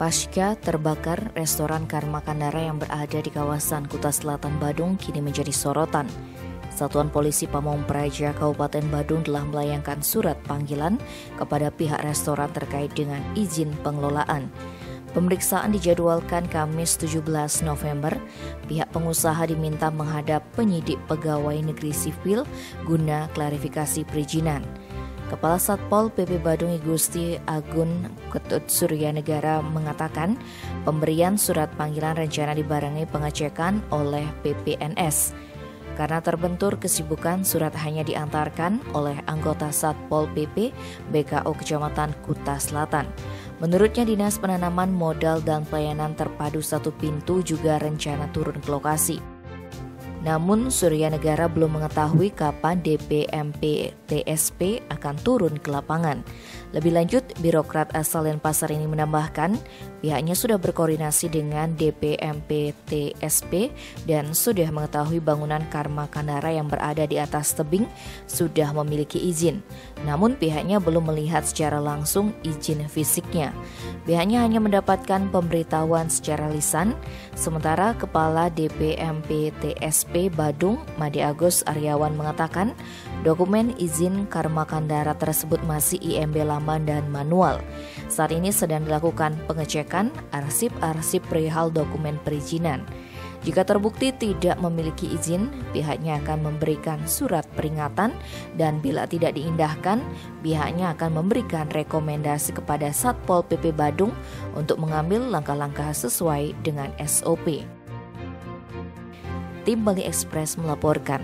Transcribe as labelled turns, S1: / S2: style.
S1: Pasca terbakar, restoran Karma Kandara yang berada di kawasan Kuta Selatan Badung kini menjadi sorotan. Satuan Polisi Pamong Praja Kabupaten Badung telah melayangkan surat panggilan kepada pihak restoran terkait dengan izin pengelolaan. Pemeriksaan dijadwalkan Kamis 17 November. Pihak pengusaha diminta menghadap penyidik pegawai negeri sipil guna klarifikasi perizinan. Kepala Satpol PP Badung Igusti Agun Ketut Suryanegara mengatakan pemberian surat panggilan rencana dibarengi pengecekan oleh PPNS. Karena terbentur kesibukan, surat hanya diantarkan oleh anggota Satpol PP BKO Kecamatan Kuta Selatan. Menurutnya Dinas Penanaman Modal dan Pelayanan Terpadu Satu Pintu juga rencana turun ke lokasi. Namun Suryanegara belum mengetahui kapan DPMP TSP akan turun ke lapangan. Lebih lanjut, birokrat asal Denpasar ini menambahkan pihaknya sudah berkoordinasi dengan DPMP TSP dan sudah mengetahui bangunan Karma Kandara yang berada di atas tebing sudah memiliki izin. Namun pihaknya belum melihat secara langsung izin fisiknya. Pihaknya hanya mendapatkan pemberitahuan secara lisan, sementara Kepala DPMP TSP Badung, Made Agus Aryawan mengatakan dokumen izin Karma Kandara tersebut masih IMB lama dan manual. Saat ini sedang dilakukan pengecekan arsip-arsip perihal dokumen perizinan. Jika terbukti tidak memiliki izin, pihaknya akan memberikan surat peringatan dan bila tidak diindahkan, pihaknya akan memberikan rekomendasi kepada Satpol PP Badung untuk mengambil langkah-langkah sesuai dengan SOP. Tim Bali Express melaporkan.